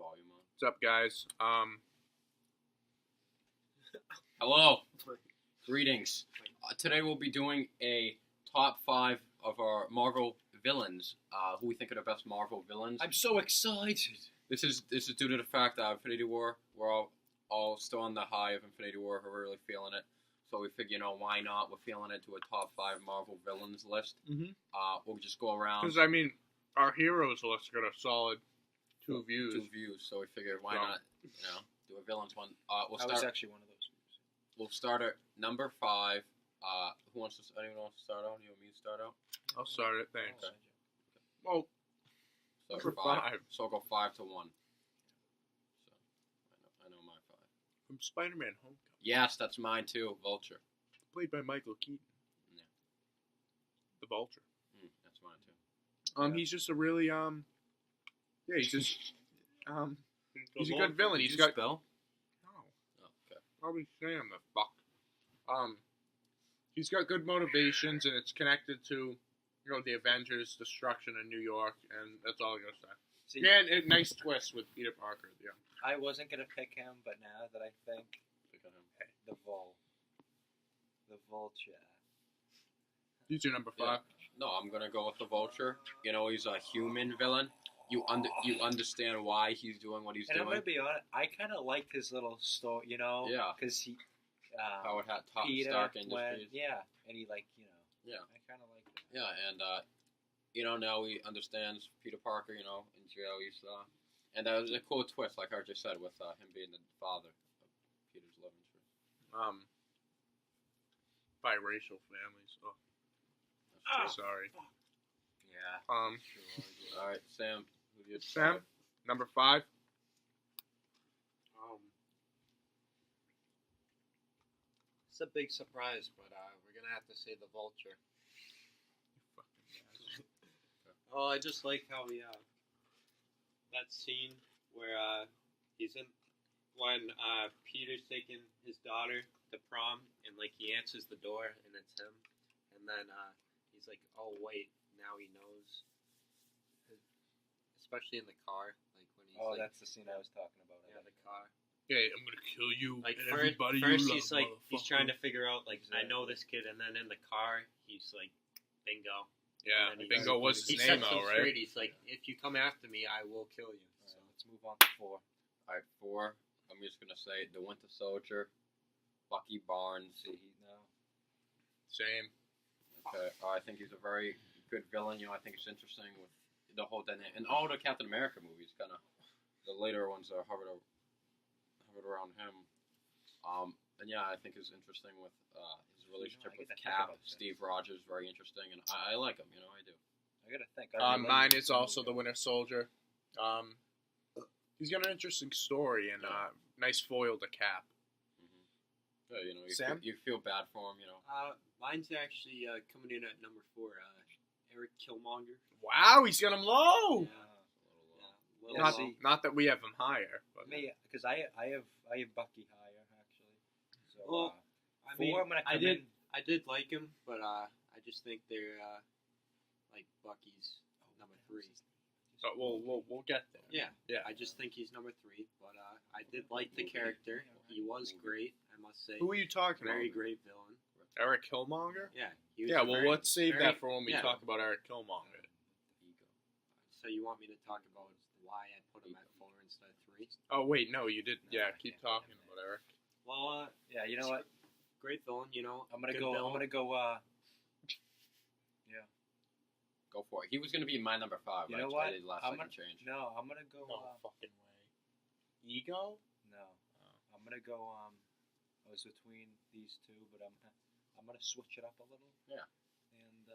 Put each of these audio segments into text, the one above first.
volume on. What's up, guys? Hello. Greetings. Today we'll be doing a top 5 of our Marvel villains. Who we think are the best Marvel villains. I'm so excited. This is due to the fact that Infinity War, we're all still on the high of Infinity War. We're really feeling it. So we figure, why not? We're feeling it to a top 5 Marvel villains list. Mm-hmm. We'll just go around. Because, our heroes list got a solid 2 views. 2 views. So we figured, why not, do a villains one. That was actually one of those views. We'll start at number 5. Anyone wants to start out? You want me to start out? I'll start it, thanks. Okay. Well, So number 5. So I'll go 5 to 1. So I know my 5. From Spider-Man Homecoming. Yes, that's mine too. Vulture. Played by Michael Keaton. Yeah. The Vulture. That's mine too. Yeah. He's just a really, he's just, he's a good villain. He's got... spell? No. Oh, okay. Probably Sam, the fuck. He's got good motivations, and it's connected to, the Avengers' destruction in New York, and that's all I'm going to say. See, Yeah, and a nice twist with Peter Parker, yeah. I wasn't gonna pick him, but now that I think, the Vulture. He's your number 5. Yeah. No, I'm gonna go with the Vulture. He's a human villain. You understand why he's doing what he's And doing. I'm gonna be honest, I kind of like his little story, Yeah. because he, Howard had top Peter Stark went, Industries. yeah, and he Yeah. I kind of like that. Yeah, and now he understands Peter Parker. In jail, he's and that was a cool twist, like I just said, with him being the father of Peter's love interest. Biracial families. Oh, sorry. Yeah. All right, Sam. Who do you Sam, number 5. It's a big surprise, but we're gonna have to say the Vulture. Oh, I just like how he that scene where he's in when Peter's taking his daughter to prom, and he answers the door and it's him, and then he's like, oh wait, now he knows. Especially in the car, when he's that's the scene I was talking about. Yeah, the car. Hey, I'm gonna kill you. And First everybody he's you love, he's trying to figure out Exactly. I know this kid, and then in the car he's like, bingo. Yeah, And then Bingo was he his name, sets though, him right? straight. He's like, if you come after me, I will kill you. So let's move on to 4. All right, 4. I'm just gonna say the Winter Soldier, Bucky Barnes. See he now. Same. Okay, I think he's a very good villain. I think it's interesting with the whole dynamic, and all the Captain America movies. Kind of the later ones are hovered around him. And yeah, I think it's interesting with his relationship with Cap, Steve Rogers, very interesting, and I like him. I do. I gotta think. Mine is also the Winter Soldier. He's got an interesting story and nice foil to Cap. Mm-hmm. Yeah, Sam? you feel bad for him. Mine's actually coming in at number 4. Eric Killmonger. Wow, he's got him low. Yeah. Not that we have him higher, but Me, because I have Bucky higher actually. So Well, I 4, mean, I'm gonna come in. I did like him, but I just think they're Bucky's number 3. but we'll get there. Yeah. I just think he's number 3, but I did like the character. He was great, I must say. Who are you talking Very about? great villain. Eric Killmonger? Yeah. He was Yeah, well, let's save very- that for when we yeah. talk about Eric Killmonger. So you want me to talk about why I put him at 4 instead of 3? Oh, wait, no, you didn't. No, Yeah, I keep can't. talking about Eric. Well, Yeah, you know what? great villain. I'm gonna good go. villain. I'm gonna go. Go for it. He was gonna be my number 5. You I know what? decided last I'm second gonna- change. No, I'm gonna go. No fucking way. Ego? No, I'm gonna go. I was between these 2, but I'm gonna switch it up a little. Yeah. And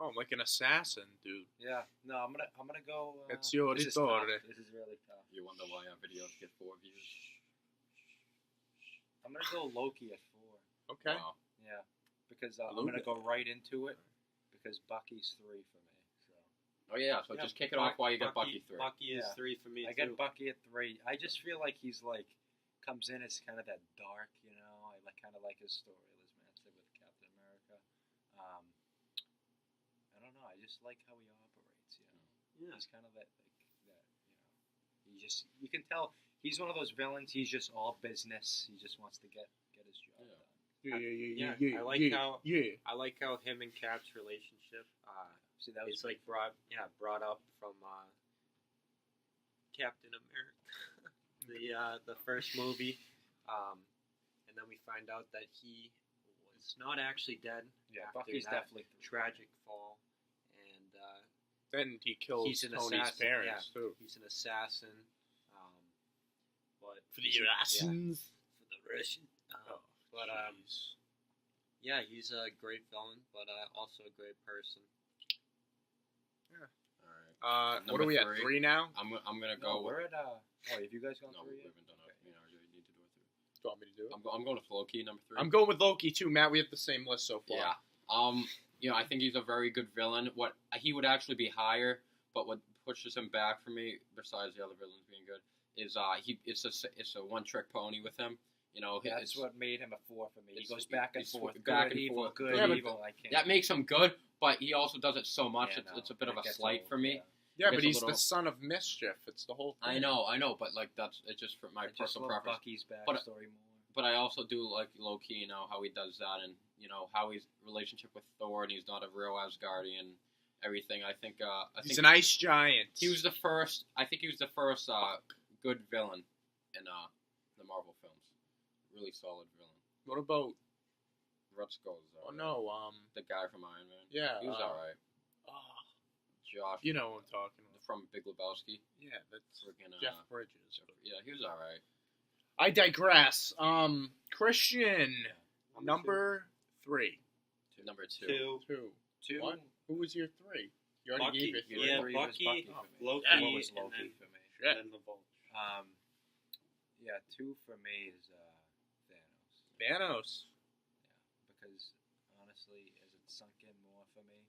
Oh, I'm like an assassin, dude. yeah, no, I'm gonna go. It's your this is tough. authority. This is really tough. You wonder why our videos get 4 views? I'm gonna go Loki at 4. Okay. Wow. Yeah, because I'm Loki. gonna go right into it because Bucky's 3 for me. So Oh yeah, so just kick it off while you got Bucky 3. Bucky is Yeah. 3 for me, I too. got Bucky at 3. I just feel like he's comes in as kind of that dark, I kind of like his story, as Matt said, with Captain America. I don't know. I just like how he operates. Yeah. He's kind of that. You can tell he's one of those villains. He's just all business. He just wants to get his job done. I like how him and Cap's relationship. See, that was It's like brought up from Captain America, the first movie, and then we find out that he was not actually dead. After Bucky's that definitely tragic fall, and Then he kills he's an Tony's assassin. parents too. He's an assassin. But For the Russians. for the Russian. But Jeez. yeah, he's a great villain, but also a great person. All right. What are we at? Number 3 now? I'm gonna No, go. we're at have you guys gone No, through we yet? haven't done it. You know, you need to do it. Do you want me to do it? I'm going with Loki, number 3. I'm going with Loki too, Matt. We have the same list so far. Yeah. You know, I think he's a very good villain. What he would actually be higher, but what pushes him back for me, besides the other villains being good, is it's a one trick pony with him. You know, That's what made him a 4 for me. He it's- goes back and it's forth, back good, and evil, forth. good, Yeah, but evil. I can't. that makes him good, but he also does it so much. Yeah, It's a bit of it a gets slight old, for me. yeah. Yeah, It's but a he's little- the son of mischief. It's the whole thing. I know, but like it's just for my I just personal love preference. Bucky's But- backstory more. But I also do like Loki, you know, how he does that, and you know how his relationship with Thor, and he's not a real Asgardian, everything. I think He's think an ice giant. he was the first. I think he was the first good villain in the Marvel films. Really solid villain. What about? Red Skull's Oh no. the guy from Iron Man. Yeah. He was alright. Oh, Josh you know what I'm talking about. from Big Lebowski. Yeah, that's Freaking Jeff Bridges. yeah, he was alright. I digress. Christian, number 3. Number 2. 2. 2. What? Who was your 3? You already Bucky. gave it 3. Yeah, 3 was Bucky, Bucky for me. Loki, Yeah. What was and Loki then- for me? Shit. And the Vulture. Yeah, 2 for me is Thanos. Thanos. Because honestly, as it sunk in more for me,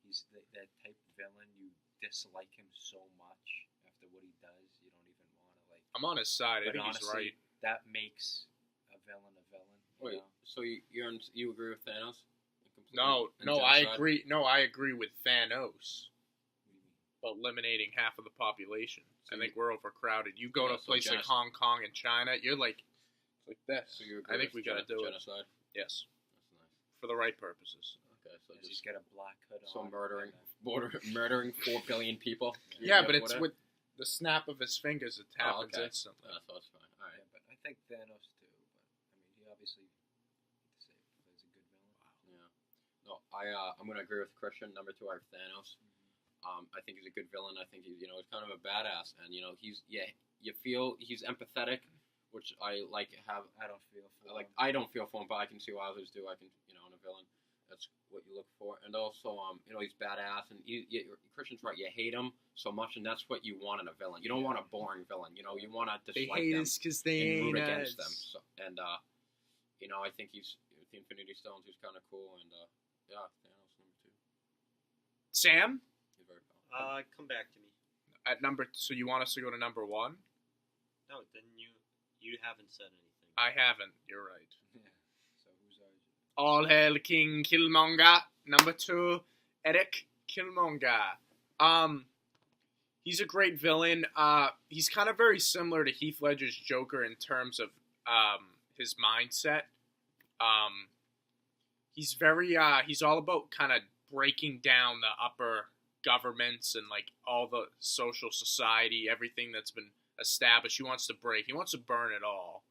he's that type of villain you dislike him so much after what he does, you don't even want to like. I'm on his side. I But think he's honestly, right. that makes a villain a villain. You Wait, know? so you agree with Thanos? No, And no, I genocide? agree. No, I agree with Thanos. What do you mean? About eliminating half of the population. So I think we're overcrowded. You go to Yeah, a so place like genocide. Hong Kong and China, you're like this. So you agree I think with we gotta do it. genocide? Yes, That's nice. for the right purposes. Okay, so Does he just get a black hood so on? murdering and murdering 4 billion people. Yeah, You but up it's it? with the snap of his fingers. It happens okay. instantly. So that's fine. All right. Yeah, but I think Thanos too. But I mean, he obviously plays a good villain. Yeah. No, I'm gonna agree with Christian. Number 2, I have Thanos. I think he's a good villain. I think he's he's kind of a badass, and you feel he's empathetic, which I like. I don't feel for him. I don't feel for him, but I can see why others do. I can in a villain. That's what you look for, and also he's badass, and Christian's right. You hate him so much, and that's what you want in a villain. You don't want a boring villain. You know, you want to They dislike hate them us because they and ain't root us. against them. So, and I think he's with the Infinity Stones. He's kind of cool, and yeah, Thanos number 2. Sam, He's very powerful. Come back to me. at number. So you want us to go to number 1? No, then you haven't said anything. I haven't. You're right. Yeah. So who's ours? All hail King Killmonger. Number 2, Eric Killmonger. He's a great villain. He's kind of very similar to Heath Ledger's Joker in terms of his mindset. He's very he's all about kind of breaking down the upper governments and like all the social society, everything that's been established. He wants to break. He wants to burn it all.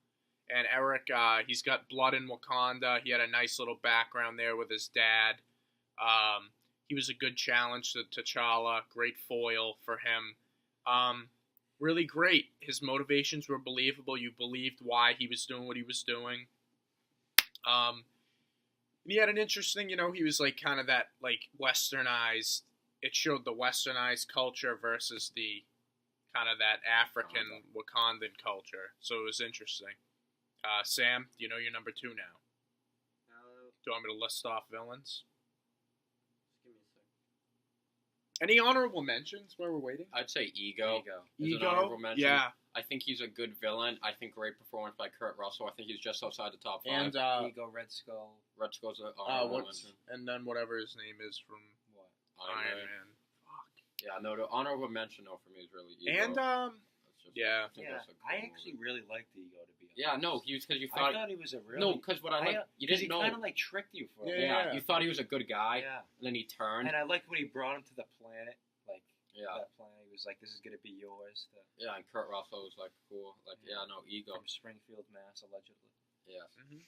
And Eric, he's got blood in Wakanda. He had a nice little background there with his dad. He was a good challenge to T'Challa. Great foil for him. Really great. His motivations were believable. You believed why he was doing what he was doing. He had an interesting, he was like kind of that like westernized. It showed the westernized culture versus the kind of that African Wakandan culture. So it was interesting. Sam, do you know your number 2 now? Do you want me to list off villains? Give me a second. Any honorable mentions while we're waiting? I'd say Ego. Is an Ego? honorable mention. Yeah. I think he's a good villain. I think great performance by Kurt Russell. I think he's just outside the top 5. And Ego, Red Skull. Red Skull's an honorable mention. and then whatever his name is from What? Iron Man. Fuck. Yeah, no, the honorable mention though for me is really Ego. And That's just, Yeah. I think Yeah, that's a cool I movie. actually really liked Ego, to be honest. Yeah, no, he was because you I thought. thought he was a really. No, because what I like, you Because didn't he know. kind of like tricked you for a Yeah, while. Yeah, you thought he was a good guy, Yeah. and then he turned. And I liked when he brought him to the planet, like Yeah, that planet. He was like, "This is gonna be yours." yeah, and Kurt Russell was like cool. Like, yeah, no, Ego. From Springfield, Mass, allegedly. Yeah. Mhm.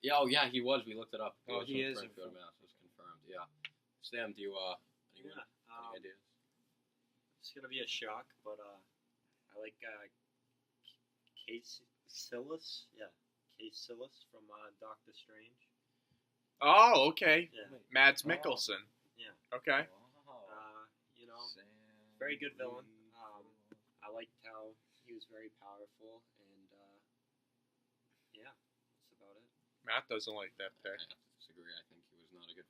Yeah, oh yeah, he was. We looked it up. Oh, was he from is Springfield, from- Mass. It was confirmed. Yeah. Sam, do you anyone Yeah. any ideas? It's gonna be a shock, but I like KAS&CO. Yeah, KAS&CO from Doctor Strange. Oh, okay. Yeah. Mads Oh. Mikkelsen. Yeah. Okay. Wow. You know, very good villain. I liked how he was very powerful, and yeah, that's about it. Matt doesn't like that I pick. have to disagree. I think he was not a good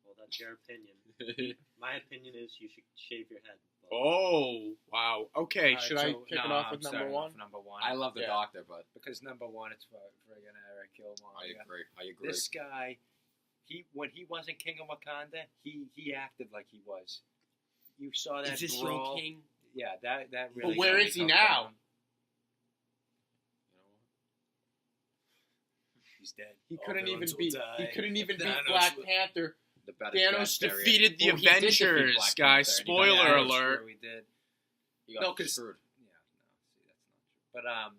Well, that's your opinion. villain. My opinion is you should shave your head. but- Oh, wow. Okay, Alright, should I so- kick it nah, off with I'm number starting one? off number one. I love the Yeah. Doctor, but because number one, it's friggin' Eric Killmonger. I agree. I agree. This guy, when he wasn't King of Wakanda, he acted like he was. You saw that brawl. king? Yeah, that really. But where got is me he hooked now? on him. You know what? He's dead. He All couldn't even villains will beat. die. He couldn't even beat Thanos Black will- Panther. The baddest Thanos bad area. defeated the Well, he did defeat Avengers, Black guys. Panther, and he got Spoiler mad. That's alert. true, he did. He got No, 'cause- screwed. Yeah, no, see, that's not true. But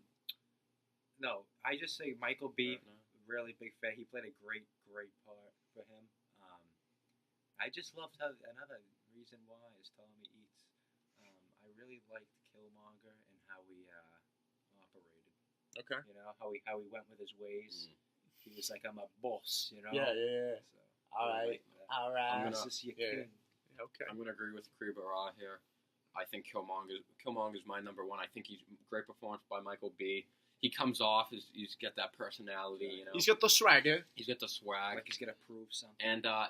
no, I just say Michael B. No. Really big fan. He played a great part for him. I just loved how another reason why is Tommy Eats. I really liked Killmonger and how he operated. Okay. You know how he went with his ways. Mm. He was like, I'm a boss. You know. Yeah. So, All I right. like that. All I'm right. gonna- This is your Yeah. king. Okay. I'm gonna agree with Kribara here. I think Killmonger's my number one. I think he's great performance by Michael B. He comes off, he's got that personality, you know. He's got the swagger. He's got the swag. Like he's gonna prove something. And I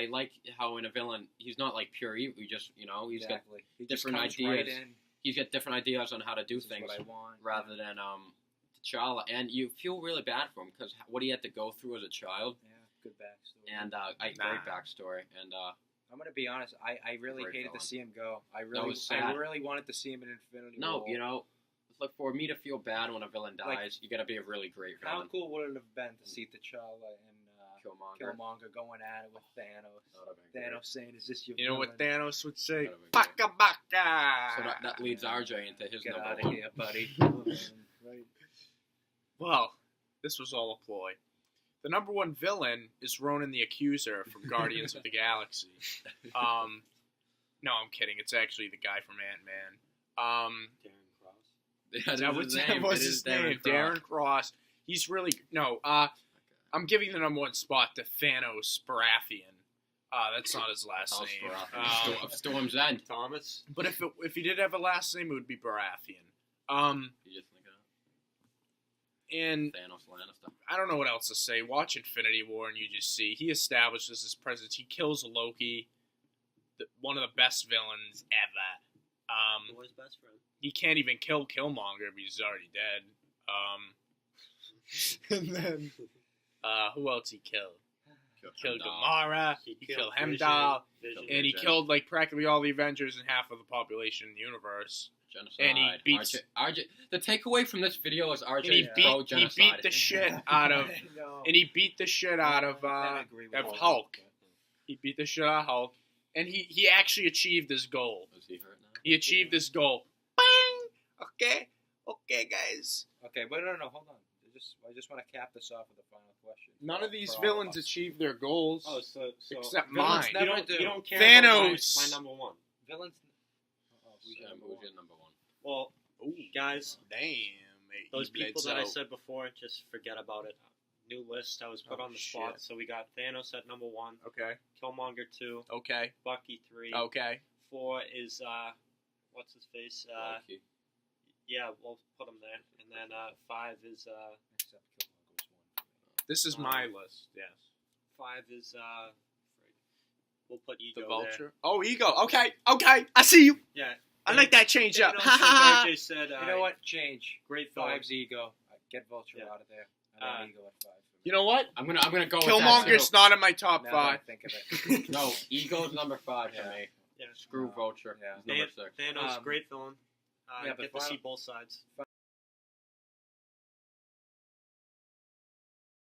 like how in a villain he's not like pure evil. He just he's got Exactly. He just different comes ideas. Right in. he's got different ideas on how to do This is things what I want. rather than T'Challa. And you feel really bad for him because what he had to go through as a child. Yeah, good backstory. And great backstory. And I'm gonna be honest. I really Great hated villain. to see him go. I was sad. really wanted to see him in Infinity no, War. look, for me to feel bad when a villain dies, you got to be a really great How villain. cool would it have been to see T'Challa and Killmonger. going at it with Thanos? That would've been great. Thanos saying, "Is this your?" You know what villain? Thanos would say? That'd be Baka baka. So that leads RJ into his Get number out of one. here, buddy. Right. Well, this was all a ploy. The number one villain is Ronan the Accuser from Guardians of the Galaxy. No, I'm kidding. It's actually the guy from Ant-Man. Darren Cross. Yeah, That was his name. Darren Cross. He's really I'm giving the number one spot to Thanos Baratheon. That's not his last name. Storm's End. Thomas. But if he did have a last name, it would be Baratheon. You just think of And Thanos Lannister. I don't know what else to say. Watch Infinity War and you just see. He establishes his presence. He kills Loki, one of the best villains ever. Who was best friend? He can't even kill Killmonger because he's already dead. And then, who else he killed? He killed Gamora. He killed Heimdall. Vision. And he killed like practically all the Avengers and half of the population in the universe. Genocide. And he beats- RJ. The takeaway from this video is RJ And he pro beat genocide. the shit out of I know. and he beat the shit out of I agree with all Hulk. that. He beat the shit out of Hulk. And he actually achieved his goal. Is he hurt now? He achieved his goal. Bang! Okay, guys. Okay, but no, hold on. I just want to cap this off with a final question. None of these For all villains us. achieve their goals. Oh, so Except villains mine. never You don't care Thanos. about my number one. Villains. Who's your number one? Well, Ooh, guys, damn. those he bled people that I out. said before, just forget about it. New list. I was put Oh, on the spot. shit. So we got Thanos at number 1, Okay, Killmonger 2, okay, Bucky 3, okay. 4 is what's his face? Loki. Yeah, we'll put him there. And then 5 is Except Killmonger was one. This is my list, yes. 5 is we'll put Ego The there. Vulture. Oh, Ego. Okay, I see you. Yeah. I like that change up. Thanos, Ha ha like RJ said, You know what? Change. Great villain. 5's Ego. Get Vulture Yeah. out of there. I want Ego at 5. You know what? I'm gonna go with that Killmonger's too. not in my top Now that I 5. think of it. No, Ego's number 5 for Yeah. me. Yeah. Screw Vulture. Yeah. He's number 6. Thanos, Um, great villain. Yeah, but get to see both sides.